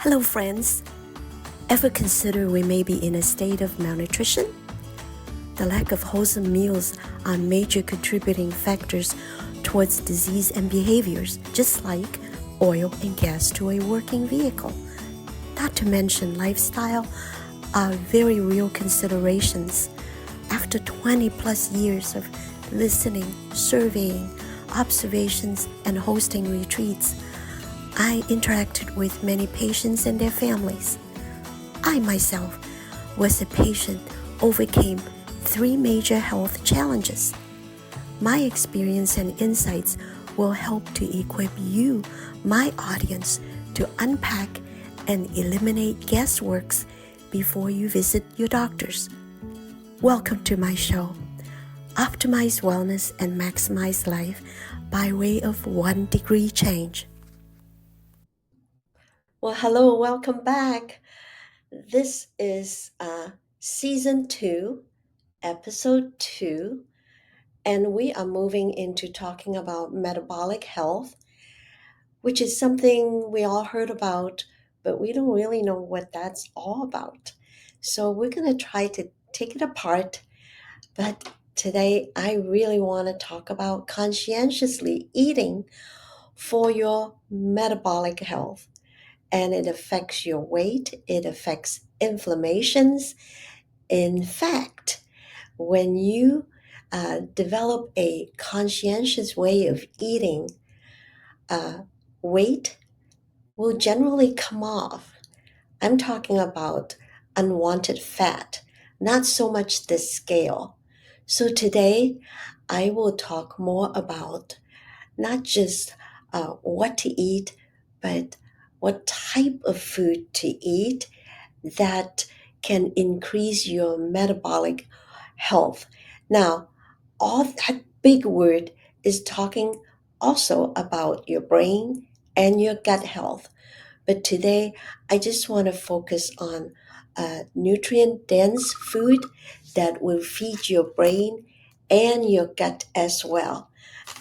Hello, friends. Ever consider we may be in a state of malnutrition? The lack of wholesome meals are major contributing factors towards disease and behaviors, just like oil and gas to a working vehicle. Not to mention lifestyle are very real considerations. After 20 plus years of listening, surveying, observations, and hosting retreats, I interacted with many patients and their families. I myself was a patient overcame 3 major health challenges. My experience and insights will help to equip you, my audience, to unpack and eliminate guesswork before you visit your doctors. Welcome to my show, Optimize Wellness and Maximize Life by way of 1 degree change. Well, hello, welcome back. This is season 2, episode 2, and we are moving into talking about metabolic health, which is something we all heard about, but we don't really know what that's all about. So we're going to try to take it apart, but today I really want to talk about conscientiously eating for your metabolic health. And it affects your weight, it affects inflammations. In fact, when you develop a conscientious way of eating, weight will generally come off. I'm talking about unwanted fat, not so much the scale. So today, I will talk more about not just what to eat, but what type of food to eat that can increase your metabolic health. Now, all that big word is talking also about your brain and your gut health. But today, I just want to focus on nutrient dense food that will feed your brain and your gut as well.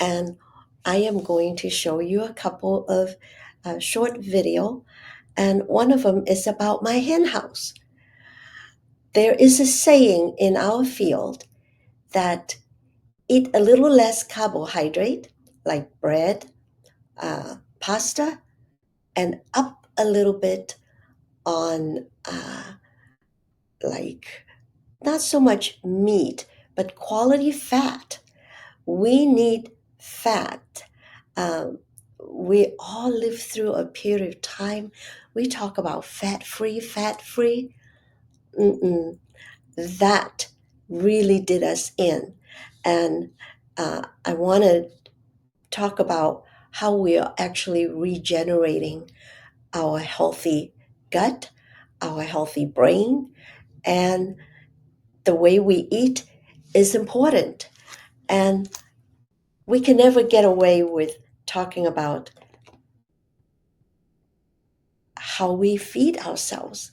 And I am going to show you a couple of short video, and one of them is about my hen house. There is a saying in our field that eat a little less carbohydrate, like bread, pasta, and up a little bit on like not so much meat, but quality fat. We need fat. Um, we all live through a period of time. We talk about fat free, fat free. That really did us in. And I want to talk about how we are actually regenerating our healthy gut, our healthy brain, and the way we eat is important. And we can never get away with talking about how we feed ourselves.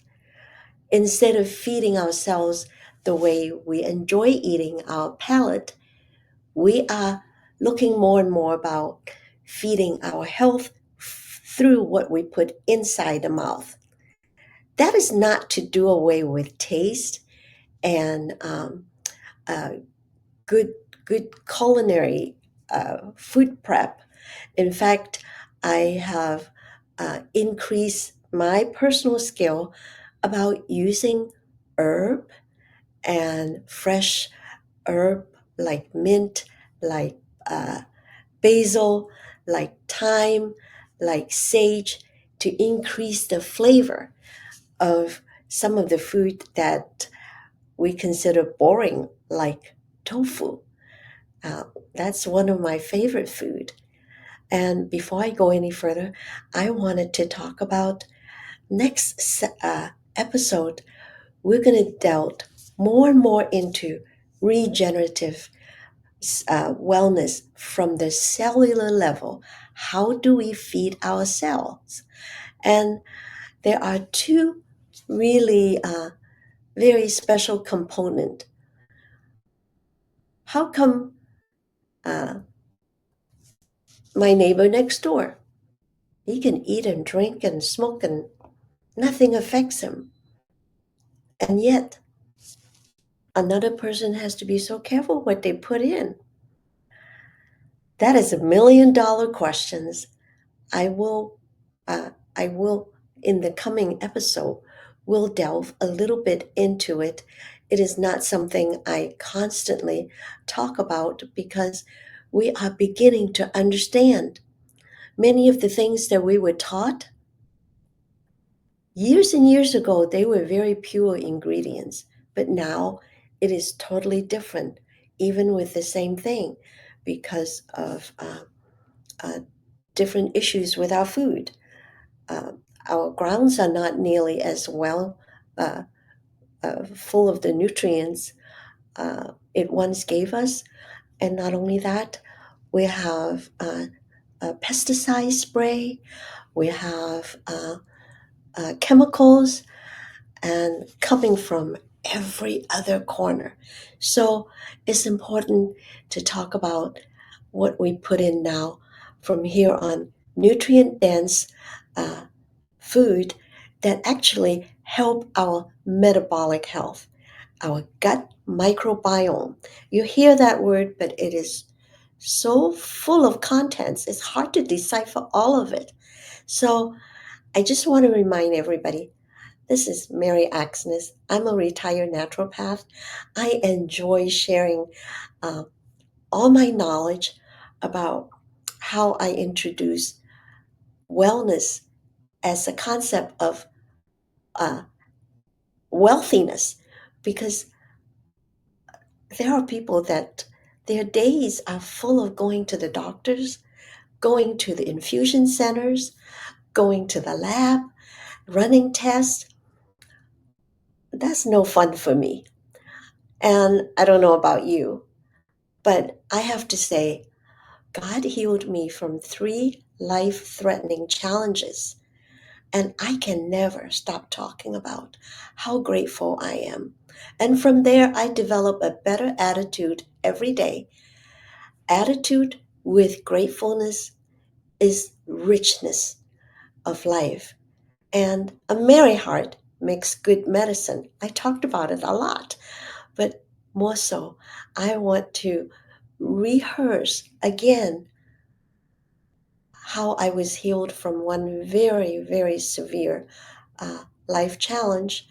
Instead of feeding ourselves the way we enjoy eating our palate, we are looking more and more about feeding our health through what we put inside the mouth. That is not to do away with taste and uh, good culinary food prep. In fact, I have increased my personal skill about using herb and fresh herb like mint, like basil, like thyme, like sage to increase the flavor of some of the food that we consider boring, like tofu. Uh, that's one of my favorite food. And before I go any further, I wanted to talk about next episode. We're going to delve more and more into regenerative wellness from the cellular level. How do we feed our cells? And there are 2 really very special components. How come uh, my neighbor next door, he can eat and drink and smoke and Nothing affects him. And yet, another person has to be so careful what they put in. That is $1 million questions. I will, I will, in the coming episode, will delve a little bit into it. It is not something I constantly talk about because we are beginning to understand many of the things that we were taught. Years and years ago, they were very pure ingredients, but now it is totally different, even with the same thing, because of uh, different issues with our food. Uh, our grounds are not nearly as well uh, full of the nutrients it once gave us. And not only that, we have a pesticide spray, we have chemicals, and coming from every other corner. So it's important to talk about what we put in now from here on nutrient dense uh, food that actually help our metabolic health, our gut microbiome. You hear that word, but it is so full of contents, it's hard to decipher all of it. So I just want to remind everybody, this is Mary Axness. I'm a retired naturopath. I enjoy sharing uh, all my knowledge about how I introduce wellness as a concept of uh, wealthiness, because there are people that their days are full of going to the doctors, going to the infusion centers, going to the lab, running tests. That's no fun for me. And I don't know about you, but I have to say, God healed me from 3 life-threatening challenges. And I can never stop talking about how grateful I am. And from there, I develop a better attitude every day. Attitude with gratefulness is richness of life. And a merry heart makes good medicine. I talked about it a lot, but more so, I want to rehearse again how I was healed from one very, very severe life challenge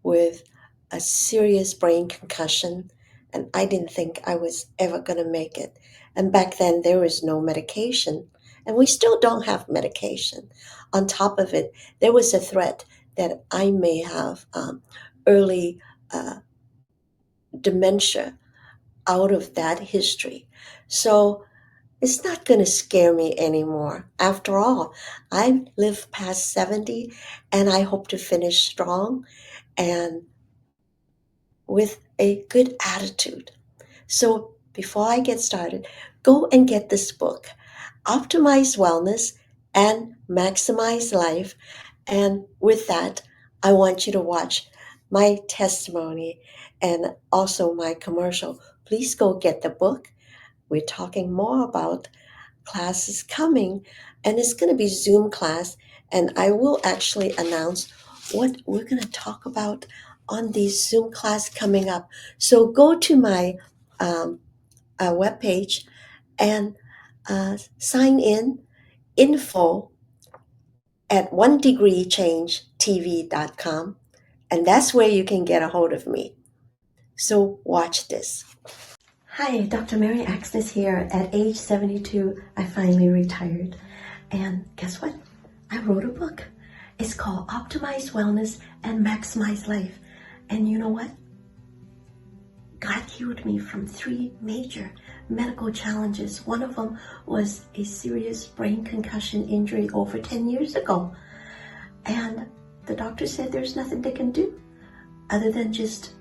with a serious brain concussion, and I didn't think I was ever going to make it. And back then, there was no medication, and we still don't have medication. On top of it, there was a threat that I may have early uh, dementia out of that history. So it's not going to scare me anymore. After all, I've lived past 70 and I hope to finish strong and with a good attitude. So before I get started, go and get this book, Optimize Wellness and Maximize Life. And with that, I want you to watch my testimony and also my commercial. Please go get the book. We're talking more about classes coming, and it's going to be Zoom class. And I will actually announce what we're going to talk about on the Zoom class coming up. So go to my webpage and sign in, info at onedegreechangetv.com, and that's where you can get a hold of me. So watch this. Hi, Dr. Mary Axness here. At age 72, I finally retired. And guess what? I wrote a book. It's called Optimize Wellness and Maximize Life. And you know what? God healed me from 3 major medical challenges. One of them was a serious brain concussion injury over 10 years ago. And the doctor said there's nothing they can do other than just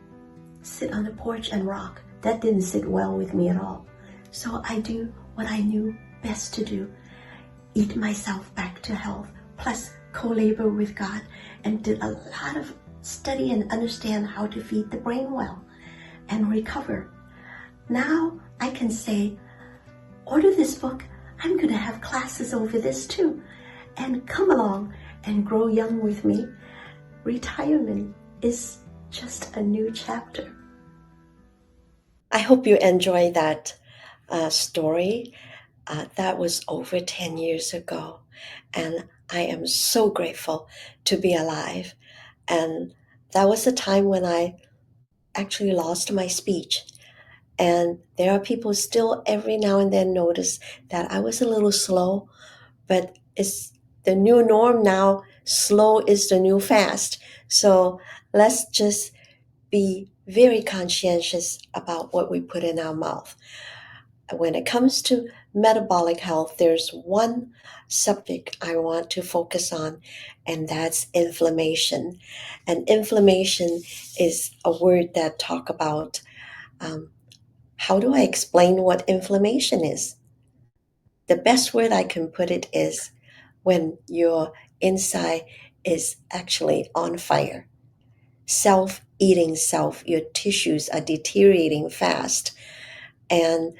sit on the porch and rock. That didn't sit well with me at all. So I do what I knew best to do, eat myself back to health, plus co-labor with God, and did a lot of study and understand how to feed the brain well and recover. Now I can say, order this book. I'm going to have classes over this too. And come along and grow young with me retirement is just a new chapter. I hope you enjoy that story. That was over 10 years ago. And I am so grateful to be alive. And that was the time when I actually lost my speech. And there are people still every now and then notice that I was a little slow, but it's the new norm now. Slow is the new fast. So let's just be very conscientious about what we put in our mouth. When it comes to metabolic health, there's one subject I want to focus on, and that's inflammation. And inflammation is a word that talk about how do I explain what inflammation is? The best word I can put it is when your inside is actually on fire. Self-eating self, your tissues are deteriorating fast. And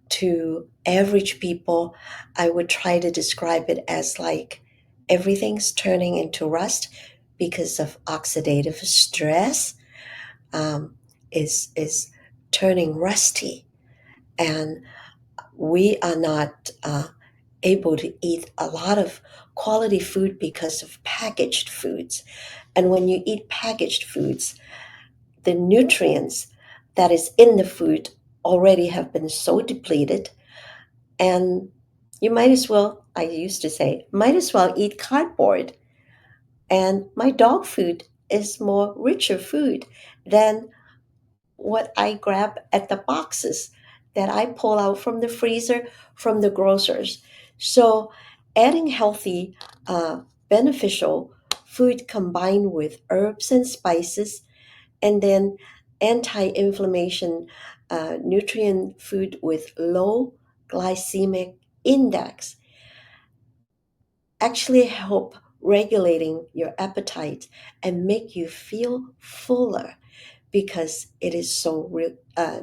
to average people, I would try to describe it as like everything's turning into rust because of oxidative stress, is turning rusty. And we are not able to eat a lot of quality food because of packaged foods. And when you eat packaged foods, the nutrients that is in the food already have been so depleted, and you might as well, I used to say, might as well eat cardboard. And my dog food is more richer food than what I grab at the boxes that I pull out from the freezer from the grocers. So adding healthy, beneficial food combined with herbs and spices, and then anti-inflammation nutrient food with low glycemic index actually help regulating your appetite and make you feel fuller because it is so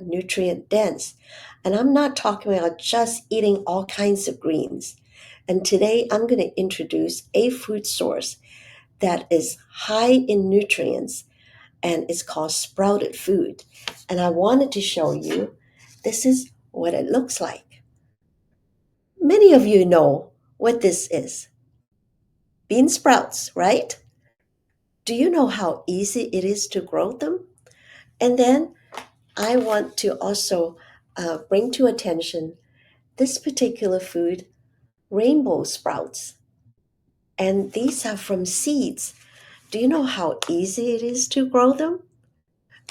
nutrient dense. And I'm not talking about just eating all kinds of greens. And today I'm going to introduce a food source that is high in nutrients, and it's called sprouted food. And I wanted to show you this is what it looks like. Many of you know what this is. Bean sprouts, right? Do you know how easy it is to grow them? And then I want to also bring to attention this particular food, rainbow sprouts. And these are from seeds. Do you know how easy it is to grow them?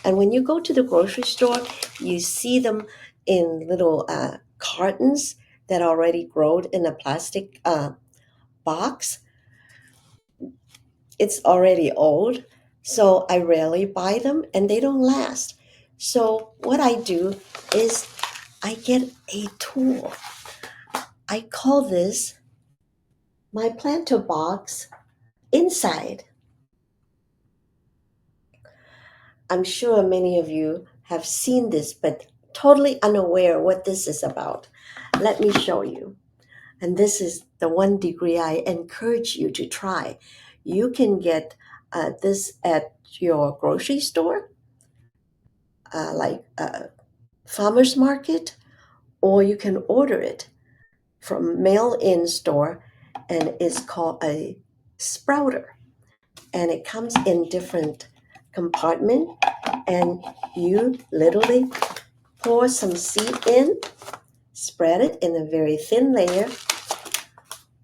And when you go to the grocery store, you see them in little cartons that are already grown in a plastic box. It's already old, so I rarely buy them and they don't last. So what I do is I get a tool. I call this my planter box inside. I'm sure many of you have seen this, but totally unaware what this is about. Let me show you. And this is the 1 degree I encourage you to try. You can get this at your grocery store, like farmer's market, or you can order it from mail-in store, and it's called a sprouter. And it comes in different compartment, and you literally pour some seed in, spread it in a very thin layer,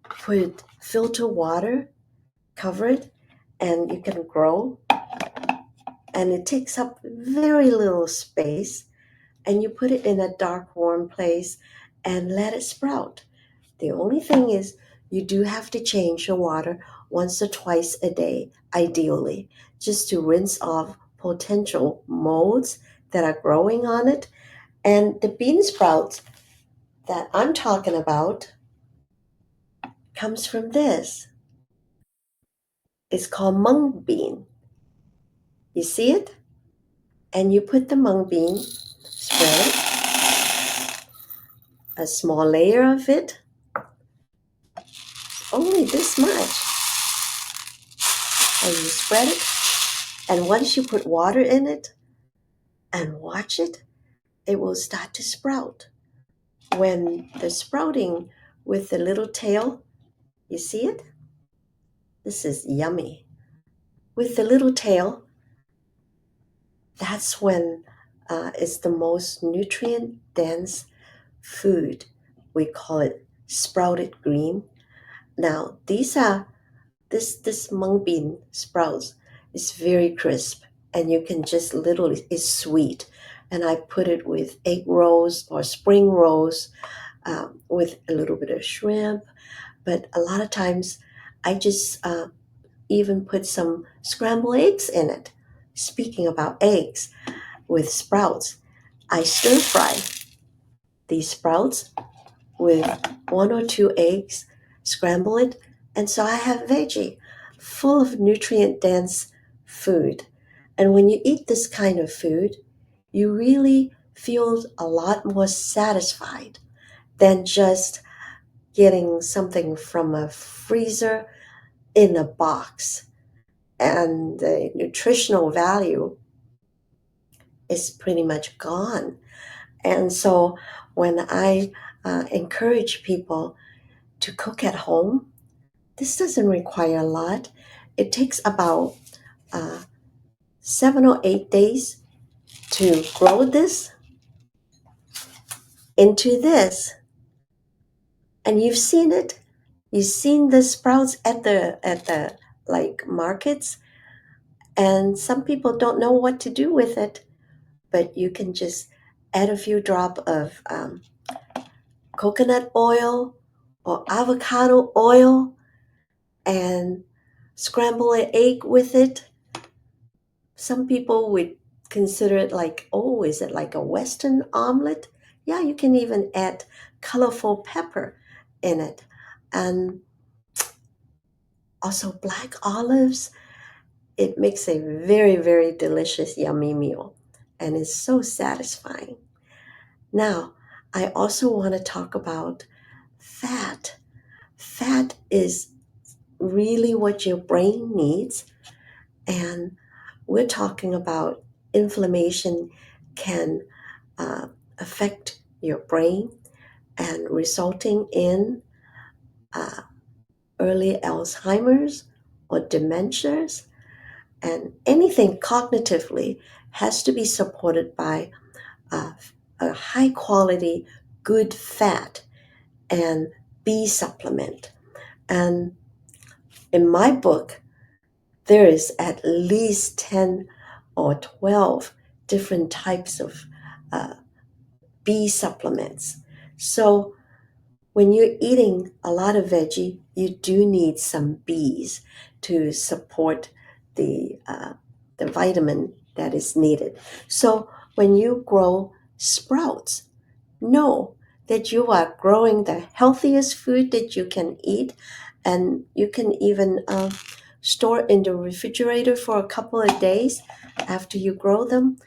put filter water, cover it, and you can grow. And it takes up very little space, and you put it in a dark, warm place and let it sprout. The only thing is you do have to change your water once or twice a day, ideally, just to rinse off potential molds that are growing on it. And the bean sprouts that I'm talking about comes from this. It's called mung bean. You see it? And you put the mung bean, spread it, a small layer of it, only this much. And you spread it And once you put water in it and watch it, it will start to sprout. When the sprouting with the little tail, you see it? This is yummy. With the little tail, that's when it's the most nutrient dense food. We call it sprouted green. Now, this mung bean sprouts is very crisp, and you can just literally, it's sweet. And I put it with egg rolls or spring rolls with a little bit of shrimp. But a lot of times I just even put some scrambled eggs in it. Speaking about eggs with sprouts, I stir fry these sprouts with one or two eggs, scramble it, and so I have veggie full of nutrient dense food. And when you eat this kind of food, you really feel a lot more satisfied than just getting something from a freezer in a box. And the nutritional value is pretty much gone. And so when I encourage people to cook at home, this doesn't require a lot. It takes about 7 or 8 days to grow this into this. And you've seen it. You've seen the sprouts at the like markets, and some people don't know what to do with it, but you can just add a few drops of coconut oil or avocado oil and scramble an egg with it. Some people would consider it like, oh, is it like a Western omelet? Yeah, you can even add colorful pepper in it. And also black olives. It makes a very, very delicious, yummy meal. And it's so satisfying. Now, I also want to talk about fat. Fat is really what your brain needs. And we're talking about inflammation can uh, affect your brain and resulting in uh, early Alzheimer's or dementias. And anything cognitively has to be supported by uh, a high quality, good fat and B supplement. And in my book, there is at least 10 or 12 different types of uh, B supplements. So when you're eating a lot of veggie, you do need some Bs to support the the vitamin that is needed. So when you grow sprouts, know that you are growing the healthiest food that you can eat, and you can even store in the refrigerator for a couple of days after you grow them.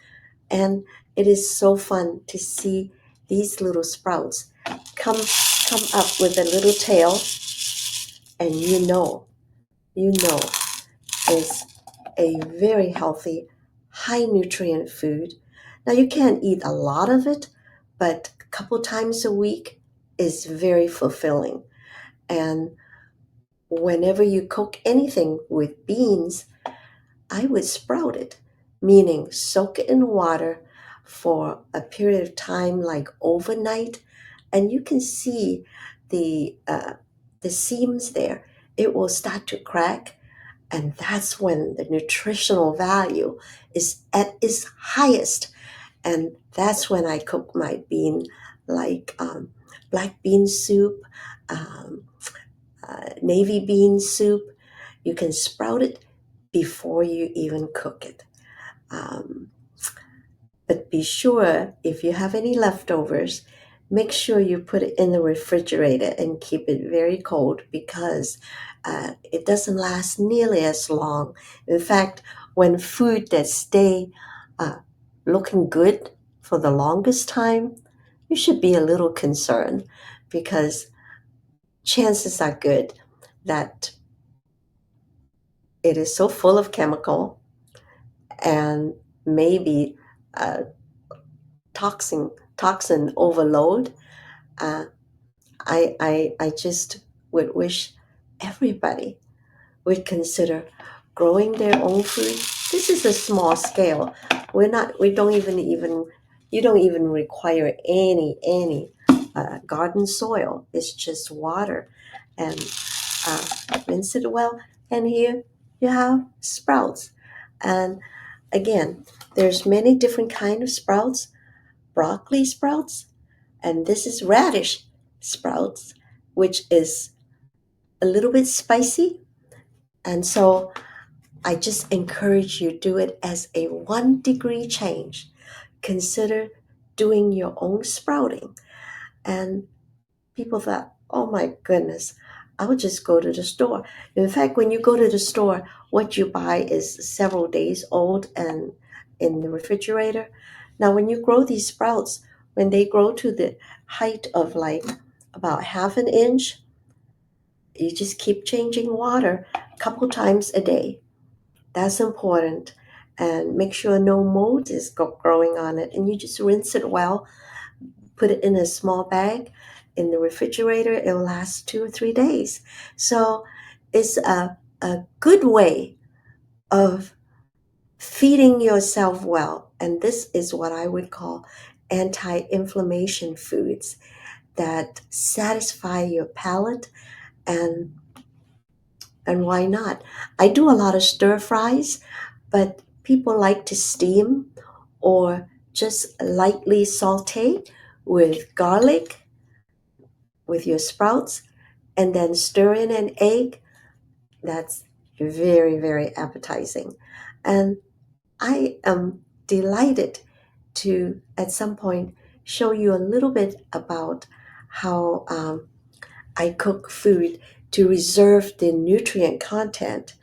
And it is so fun to see these little sprouts come up with a little tail, and you know is a very healthy, high nutrient food. Now you can't eat a lot of it, but a couple times a week is very fulfilling. And whenever you cook anything with beans, I would sprout it, meaning soak it in water for a period of time, like overnight, and you can see the seams there. It will start to crack, and that's when the nutritional value is at its highest. And that's when I cook my bean, like black bean soup, um, navy bean soup. You can sprout it before you even cook it. Um, but be sure, if you have any leftovers, make sure you put it in the refrigerator and keep it very cold, because it doesn't last nearly as long. In fact, when food that stay uh, looking good for the longest time, you should be a little concerned, because chances are good that it is so full of chemical and maybe uh, toxin overload. Uh, I just would wish everybody would consider growing their own food. This is a small scale. We don't even, you don't even require any garden soil. It's just water and rinse it well. And here you have sprouts. And again, there's many different kind of sprouts, broccoli sprouts, and this is radish sprouts, which is a little bit spicy. And so I just encourage you do it as a 1 degree change. Consider doing your own sprouting. And people thought, oh my goodness, I would just go to the store. In fact, when you go to the store, what you buy is several days old and in the refrigerator. Now, when you grow these sprouts, when they grow to the height of like about half an inch, you just keep changing water a couple times a day. That's important. And make sure no mold is growing on it. And you just rinse it well, put it in a small bag in the refrigerator. It'll last 2 or 3 days. So it's a good way of feeding yourself well. And this is what I would call anti inflammation foods that satisfy your palate and why not? I do a lot of stir fries, but people like to steam or just lightly saute with garlic, with your sprouts, and then stir in an egg. That's very, very appetizing. And I am delighted to, at some point, show you a little bit about how I cook food to reserve the nutrient content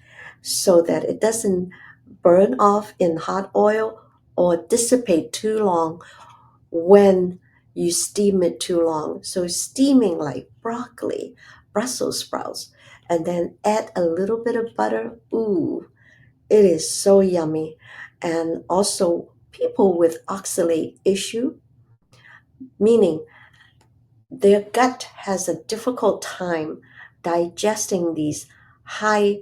so that it doesn't burn off in hot oil or dissipate too long when you steam it too long. So steaming like broccoli, Brussels sprouts, and then add a little bit of butter. Ooh, it is so yummy. And also people with oxalate issue, meaning their gut has a difficult time digesting these high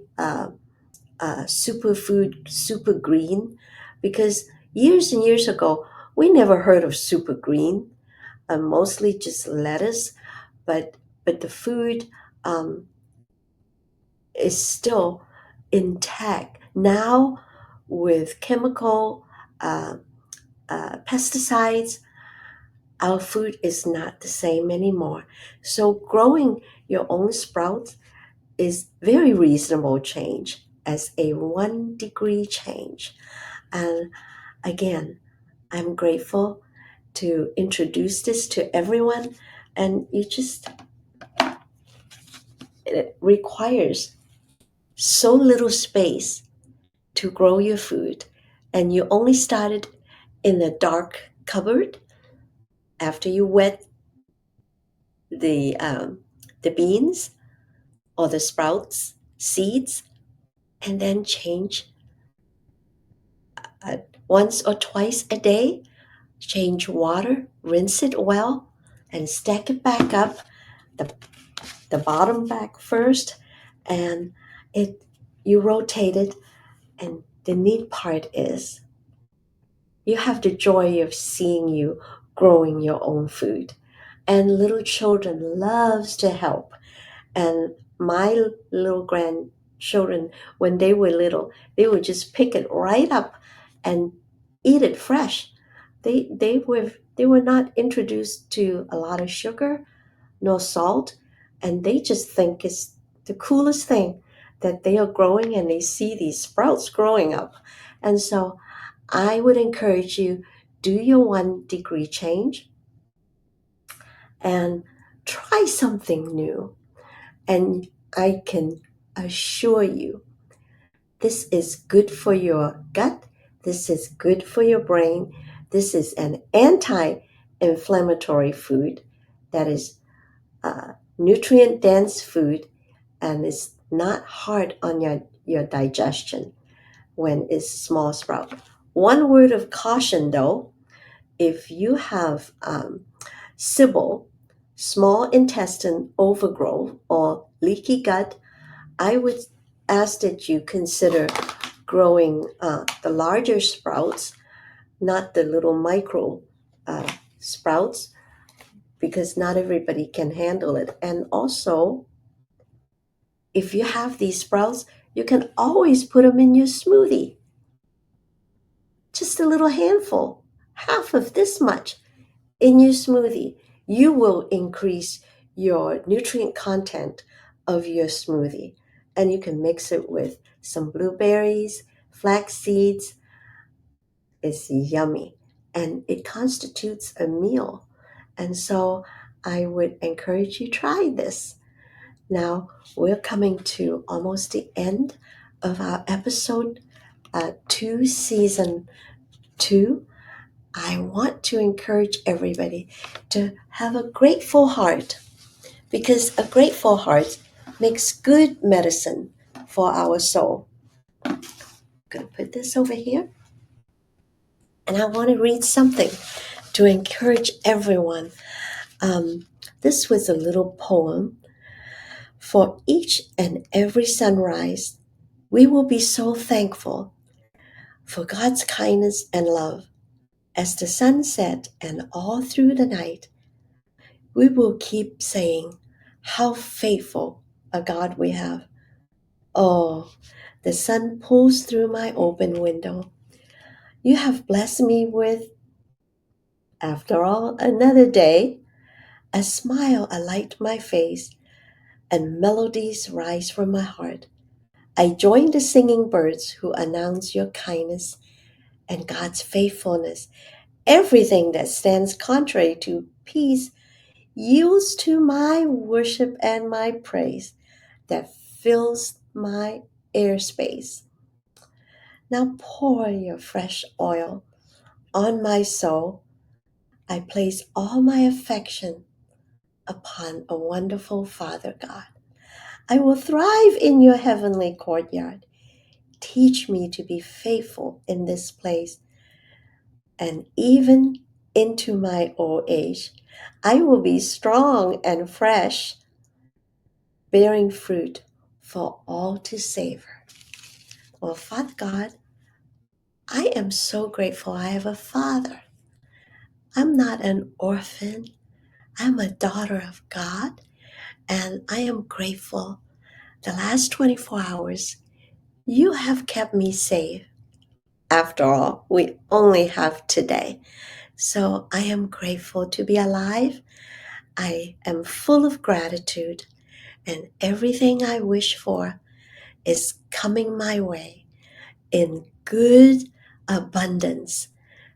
superfood, super green, because years and years ago, we never heard of super green, mostly just lettuce, but the food um, is still intact now with chemical uh, pesticides. Our food is not the same anymore. So growing your own sprouts is very reasonable change as a 1 degree change. And again, I'm grateful to introduce this to everyone. And it requires so little space to grow your food. And you only started in a dark cupboard after you wet the, um, the beans or the sprouts, seeds, and then change once or twice a day. Change water, rinse it well, and stack it back up, the, the bottom back first, and it you rotate it. And the neat part is you have the joy of seeing you growing your own food. And little children loves to help. And my little grandchildren, when they were little, they would just pick it right up and eat it fresh. They were not introduced to a lot of sugar, no salt, and they just think it's the coolest thing that they are growing and they see these sprouts growing up. And so I would encourage you, do your 1 degree change and try something new. And I can assure you, this is good for your gut. This is good for your brain. This is an anti inflammatory food that is nutrient dense food and is not hard on your digestion when it's small sprout. One word of caution though, if you have SIBO, small intestine overgrowth, or leaky gut, I would ask that you consider growing the larger sprouts, not the little micro uh, sprouts, because not everybody can handle it. And also, if you have these sprouts, you can always put them in your smoothie. Just a little handful, half of this much in your smoothie. You will increase your nutrient content of your smoothie. And you can mix it with some blueberries, flax seeds. It's yummy. And it constitutes a meal. And so I would encourage you try this. Now we're coming to almost the end of our episode 2, season 2. I want to encourage everybody to have a grateful heart, because a grateful heart makes good medicine for our soul. I'm going to put this over here, and I want to read something to encourage everyone. This was a little poem. For each and every sunrise, we will be so thankful for God's kindness and love. As the sun set and all through the night, we will keep saying how faithful a God we have. Oh, the sun pulls through my open window. You have blessed me with, after all, another day. A smile alight my face, and melodies rise from my heart. I join the singing birds who announce your kindness and God's faithfulness. Everything that stands contrary to peace yields to my worship and my praise that fills my airspace. Now pour your fresh oil on my soul. I place all my affection upon a wonderful Father God. I will thrive in your heavenly courtyard. Teach me to be faithful in this place, and even into my old age, I will be strong and fresh, bearing fruit for all to savor. Well, Father God, I am so grateful I have a father. I'm not an orphan. I'm a daughter of God, and I am grateful. The last 24 hours, you have kept me safe. After all, we only have today. So I am grateful to be alive. I am full of gratitude, and everything I wish for is coming my way in good abundance.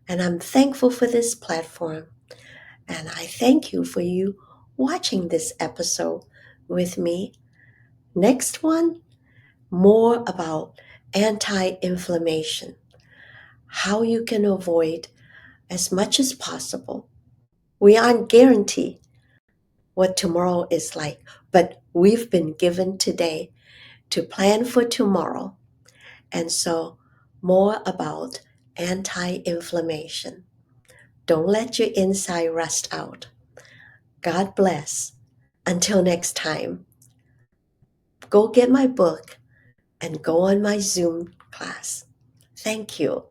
And I'm thankful for this platform. And I thank you for you watching this episode with me. Next one, more about anti-inflammation, how you can avoid as much as possible. We aren't guaranteed what tomorrow is like, but we've been given today to plan for tomorrow. And so, more about anti-inflammation. Don't let your inside rust out. God bless. Until next time, go get my book and go on my Zoom class. Thank you.